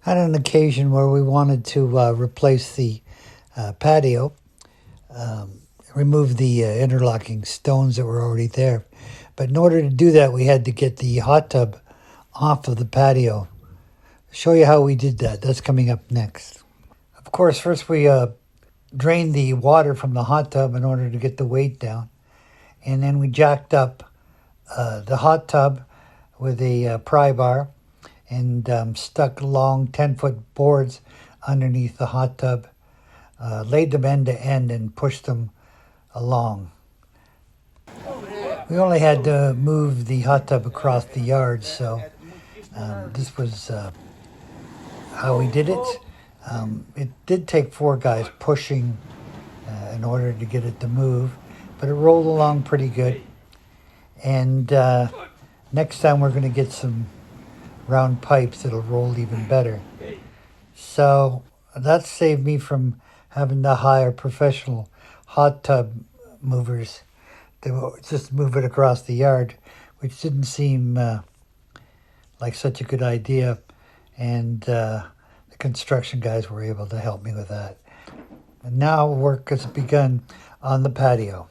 Had an occasion where we wanted to replace the patio, remove the interlocking stones that were already there. But in order to do that, we had to get the hot tub off of the patio. Show you how we did that. That's coming up next. Of course, first we drained the water from the hot tub in order to get the weight down. And then we jacked up the hot tub with a pry bar and stuck long 10-foot boards underneath the hot tub, laid them end to end and pushed them along. We only had to move the hot tub across the yard, so this was how we did it. It did take 4 guys pushing in order to get it to move, but it rolled along pretty good. And next time we're going to get some round pipes that'll roll even better. So that saved me from having to hire professional hot tub movers to just move it across the yard, which didn't seem like such a good idea. And the construction guys were able to help me with that. And now work has begun on the patio.